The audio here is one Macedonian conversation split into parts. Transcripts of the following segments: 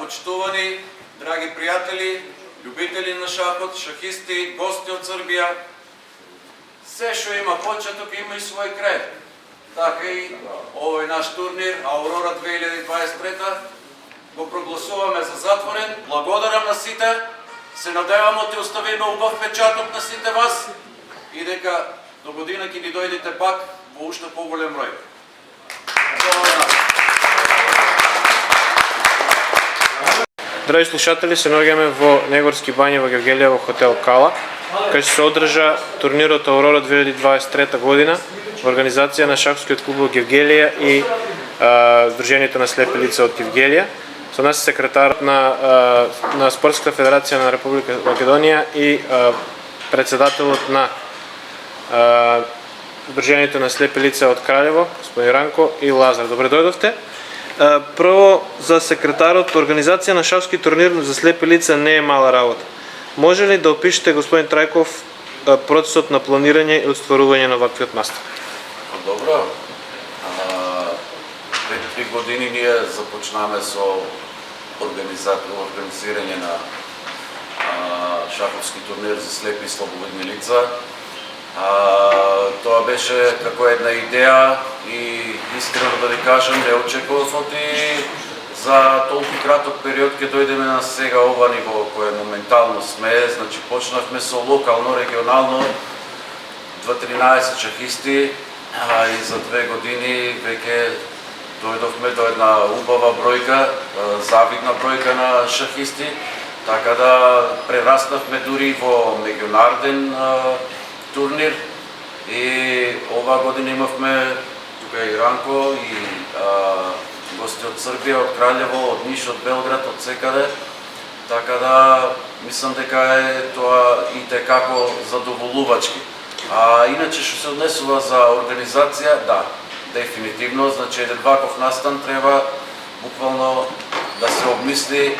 почитувани, драги приятели, любители на шахот, шахисти, гости от Сърбия. Все што има почеток, има и свој крај. Така и овој наш турнир Аурора 2023 го прогласуваме за затворен. Благодарам на сите. Се надевам да ти оставиме убав печаток на сите вас и дека до година ќе ни дојдете пак во уште поголем број. Драги слушатели, се наоѓаме во Негорски бањи во Гевгелија во хотел Кала, кај се одржа турнирот Аурора 2023 година во организација на Шахскиот клуб во Гевгелија и Сдруженијето на слепи лица од Гевгелија. Со нас е секретарот на Спортската федерација на Република Македонија и председателот на Сдруженијето на слепи лица од Краљево, господин Ранко и Лазар. Добре дојдовте. Прво, за секретарот, организација на шахски турнир за слепи лица не е мала работа. Може ли да опишете, господин Трајков, процесот на планирање и остварување на ваквиот настан? Добро. Пред 3 години ние започнаме со организирање на шаховски турнир за слепи и слабовидни лица. Тоа беше како една идеја и искрено да ви кажам, не очекував оти за толку краток период ќе дојдеме на сега ова ниво кое моментално сме. Значи почнавме со локално, регионално 13 шахисти и за 2 години веќе дојдовме до една убава бројка, завидна бројка на шахисти, така да прераснавме дури во меѓународен турнир и оваа година имавме тука и Ранко и гости од Србија, од Краљево, од Ниш, од Белград, од секаде. Така да мислам дека е тоа и текако задоволувачки. Иначе што се однесува за организација, да, дефинитивно, значи еден ваков настан треба буквално да се обмисли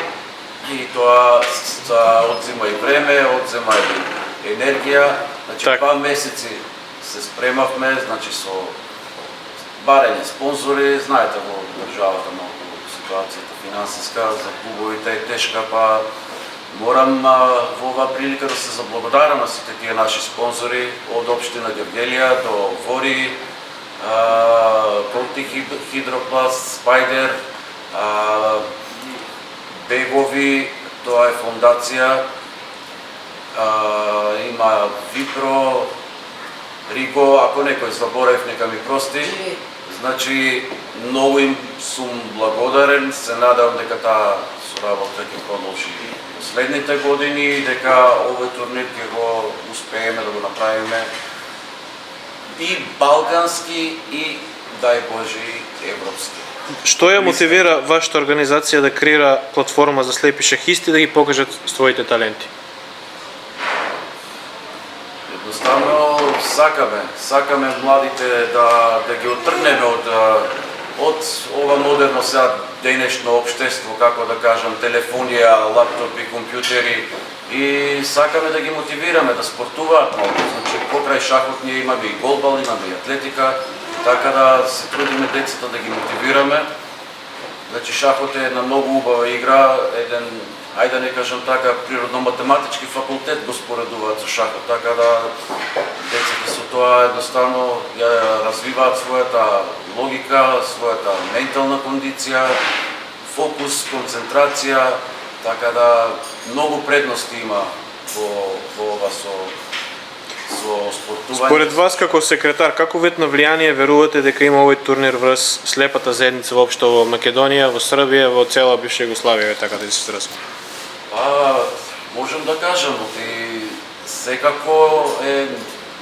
и тоа одзема и време, одзема и енергија. Значи 2 месеци се спремавме, значи со барење спонзори, знаете во државата многу ситуацијата финансиска за клубовите е тешка, па морам во оваа прилика да се заблагодарам на сите тие наши спонзори од општина Гевгелија до Вори, Колти Хидропласт, Спајдер, Бегови, тоа е фондација, има Випро, Риго, ако некој заборев, нека ми прости. Значи, многу им сум благодарен, се надам дека таа соработа ќе продолжи следните години и дека овој турнир ќе го успееме да го направиме и балкански и, дај Боже, и европски. Што ја мотивира вашата организација да креира платформа за слепи шахисти да ги покажат своите таленти? Едноставно сакаме младите да ги отргнеме од ова модерно сега денешно општество, како да кажам, телефонија, лаптопи, компјутери и сакаме да ги мотивираме да спортуваат малку. Значи покрај шахот ние имаме и голбал, имаме и атлетика, така да се трудиме децата да ги мотивираме. Значи шахот е една многу убава игра, еден, ајде да не кажам така, природно-математички факултет го споредуваат со шахот, така да децата со тоа едноставно ја развиваат својата логика, својата ментална кондиција, фокус, концентрација, така да многу предности има во ова со спортување. Според вас како секретар, како вид на влијание верувате дека има овој турнир врз слепата заедница воопшто во Македонија, во Србија, во цела бивша Југославија, така да се изразам? Можам да кажам, секако е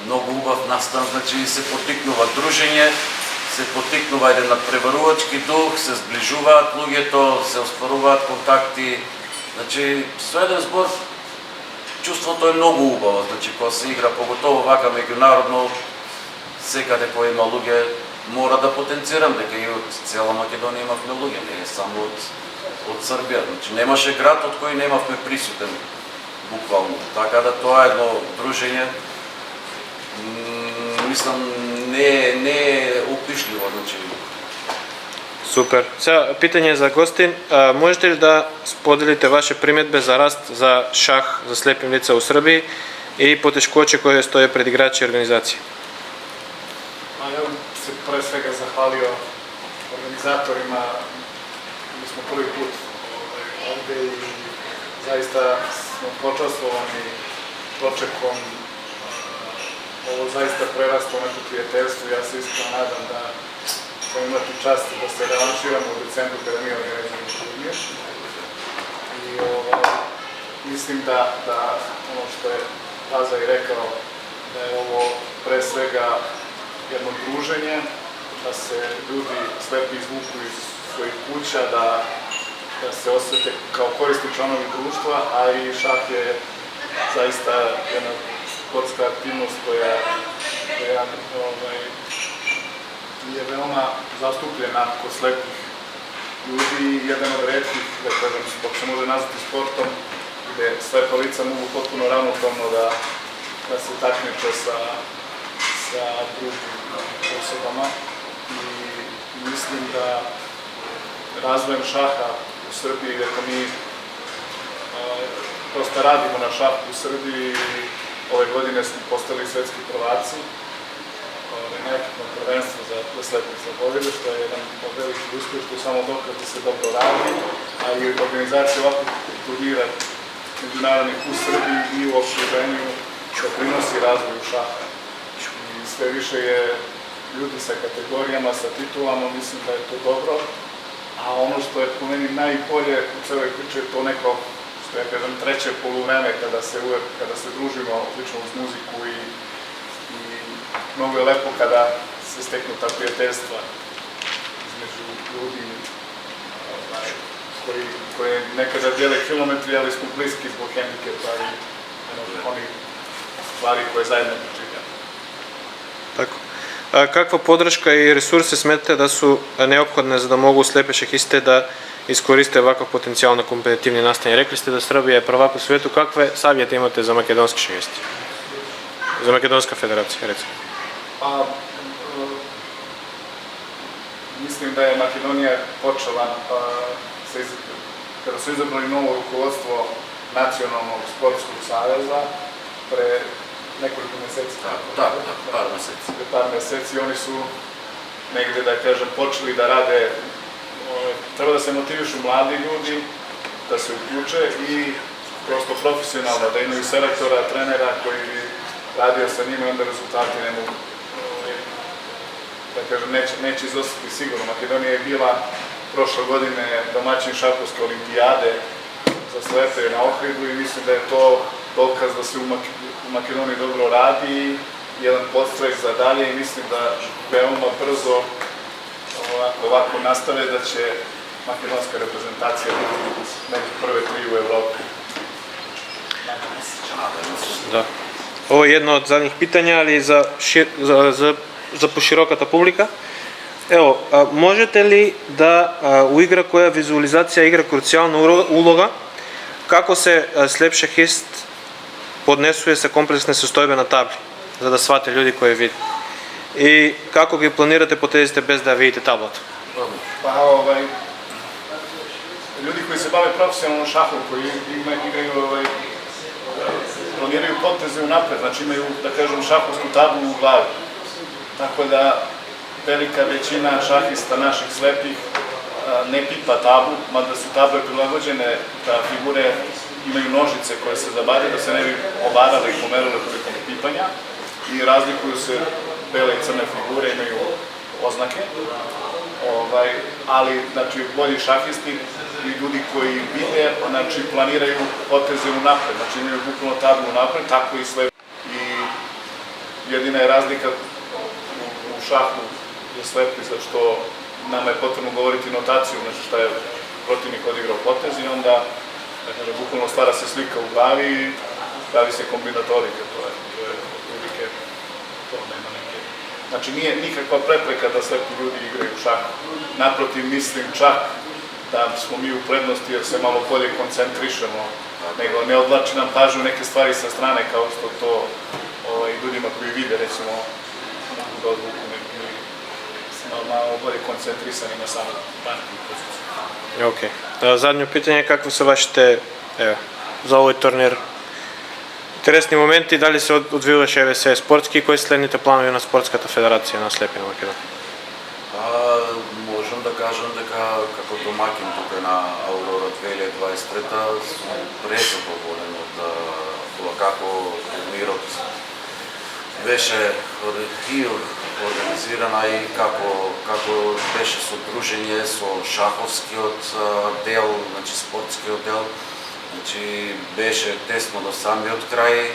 многу убав настан, значи се поттикнува дружење, се поттикнува еден надпреварувачки дух, се зближуваат луѓето, се остваруваат контакти. Значи, со еден збор, чувството е многу убаво, значи кога се игра, поготово вака меѓународно, секаде кој има луѓе, мора да потенцирам дека и од цела Македонија имавме луѓе, не е само од Србија. Значи немаше град од кој немавме присутен, буквално. Така да тоа е едно дружење, мислам, не е опишливо, значи Супер. Сега, питање за гостин. Можете ли да споделите ваше приметбе за раст за шах за слепим лица у Србiji и потешкоче koje stoje pred igrači i organizacije? Ja bih se pre svega zahvalio organizatorima. Mi smo prvi put ovde i zaista smo počastvovani dočekom. Ovo zaista preraslo neko prijateljstvo. Ja se iskreno nadam da ćemo imati čast da se revanširamo u decembru kada mi organizujemo turnir. I mislim da ono što je Laza i rekao, da je ovo pre svega jedno druženje, da se ljudi slepi izvuku iz svojih kuća, da se osjete kao korisni članovi društva, a i šah je zaista jedna sportska aktivnost koja je veoma zastupljena kod slepih ljudi i jedan od retkih, da kažem, dok se može nazvati sportom, gde slepa lica mogu potpuno ravnopravno da se takmiče sa drugim osobama i mislim da razvojem šaha u Srbiji, ako mi prosto radimo na šahu u Srbiji, ove godine smo postali svetski prvaci na ekipnom prvenstvu za slepih slabovide, što je jedan od velikih uspjeh, što je samo dokaz da se dobro radi, a i organizacija ovakvih turnira međunarodnih u Srbiji i u okruženju doprinosi razvoju šaha. I sve više je ljudi sa kategorijama, sa titulama, mislim da je to dobro, a ono što je po meni najbolje u celoj priči je to neko, što ja kažem, treće poluvreme kada se družimo lično uz muziku i mnogo je lepo kada se steknu ta prijateljstva između ljudi koje nekada dijele kilometri, ali smo bliski zbog hendikepa i onih stvari koje zajedno doživljamo. Tako. Каква подршка и ресурси сметате да су неопходни за да могу слепи шахистите да искористе ваков потенцијал на компетитивни настани? Рекли сте да Србија е првак у свету. Какве савјети имате за македонски шахисти? За Македонска федерација, рецимо. Mislim da je Makedonija počela, kada su izabrali novo rukovodstvo Nacionalnog sportskog saveza, pre nekoliko meseci. Par meseci. Oni su negde, da kažem, počeli da rade, treba da se motivišu mladi ljudi, da se uključe i prosto profesionalno, da imaju selektora, trenera koji bi radio sa njima i onda rezultati ne mogu. Da kažem, neće izostati sigurno. Makedonija je bila prošle godine domaćin šahovske olimpijade za slepe na Ohridu i mislim da je to dokaz da se u Makedoniji dobro radi, jedan podstrek za dalje i mislim da veoma brzo ovako nastave da će makedonska reprezentacija biti neke prve tri u Evropi. Да. Ovo je jedno od zadnjih pitanja, ali za пошироката публика. Ево, можете ли да у игра која визуализација игра круцијална улога, како се слеп шахист поднесува се комплексна состојба на табли, за да свате луѓе кои видат? И како ги планирате потезите без да видите таблата? Ljudi koji se bave profesionalno šahom, koji igraju, planiraju poteze unapred, znači imaju, da kažem, šahovsku tablu u glavi. Tako da velika većina šahista naših slepih ne pipa tablu, mada su table prilagođene da figure imaju nožice koje se zabade, da se ne bi obarale i pomerale prilikom pipanja i razlikuju se bele i crne figure, imaju oznake. Ali, znači, bolji šahisti i ljudi koji vide, znači, planiraju poteze unapred, znači imaju bukvalno tablu unapred, tako i slepi. I jedina je razlika u šahu je slepi, zašto nama je potrebno govoriti notaciju, znači šta je protivnik odigrao potez i onda, znači, bukvalno stvara se slika u glavi i pravi se kombinatorika, to je uvijek, to nema neke. Znači, nije nikakva prepreka da slepi ljudi igraju u šahu. Naprotiv, mislim čak da smo mi u prednosti jer se malo bolje koncentrišemo, nego ne odvlači nam pažnju neke stvari sa strane kao što to ljudima koji vide, recimo, mogu da odvuku neki malo bolje koncentrisani na samu partiju poziciju. Ok. Zadnje pitanje, kakve su vašите za ovaj turnir интересни моменти, дали се одвиваше ЕВС спортски и кои се следните планови на спортската федерација на слепи на Македонија? Можам да кажам дека како домакин тука на Аурора 2023 сум презадоволен од тоа како турнирот беше организирана и како беше содружење со шаховскиот дел, значи спортскиот дел. Значи беше тесно до самиот крај,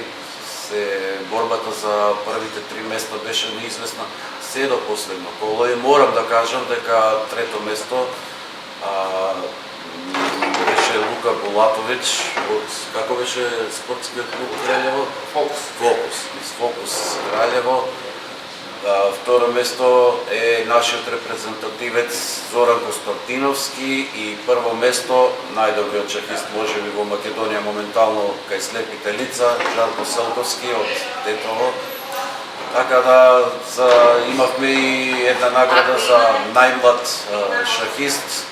борбата за првите 3 места беше неизвестна се до последно коло и морам да кажам дека трето место беше Лука Булатовиќ од, како беше спортскиот клуб Кралево? Фокус Кралево. Второ место е нашиот репрезентативец Зоран Константиновски и прво место најдобриот шахист можеби во Македонија моментално кај слепите лица Жарко Селковски од Тетово. Така да имавме и една награда за најмлад шахист.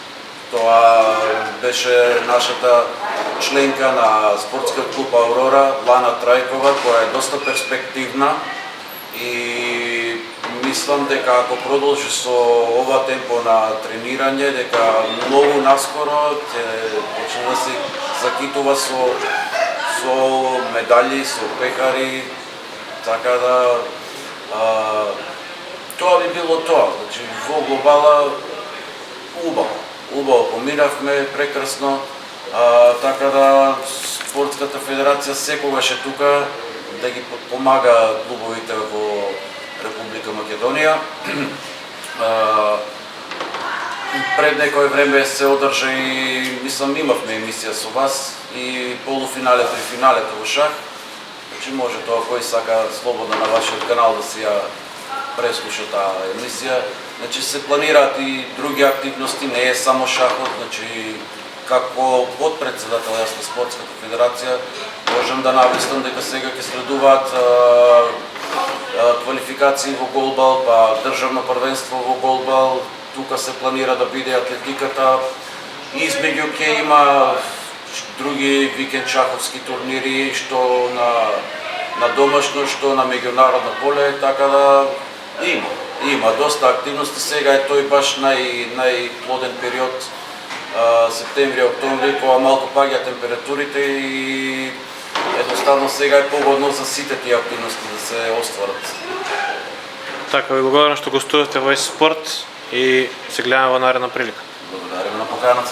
Тоа беше нашата членка на спортскиот клуб Аурора, Лана Трајкова, која е доста перспективна и мислам дека ако продолжи со ова темпо на тренирање, дека многу наскоро ќе почне да се закитува со медали, со пекари, така да тоа би било тоа. Значи во глобала убаво поминавме прекрасно, така да спортската федерација секогаш е тука да ги помага клубовите во Република Македонија. Пред некој време се одржа и мислам имавме емисија со вас и полуфиналето и финалето во шах. Значи може тоа кој сака слободно на вашиот канал да си ја преслуша таа емисија. Значи се планираат и други активности, не е само шахот, значи како подпредседател јас на спортската федерација можам да навестам дека сега ќе следуваат квалификации во голбал, па државно првенство во голбал, тука се планира да биде атлетиката, измеѓу ќе има други викенд шаховски турнири, што на домашно, што на меѓународно поле, така да има доста активности. Сега е тој баш најплоден период, септември, октомври, кога малку паѓа температурите и едноставно сега е погодно за сите тие активности да се остварат. Така, ви благодарам што гостувате во спорт и се гледаме во наредна прилика. Благодарим на поканата.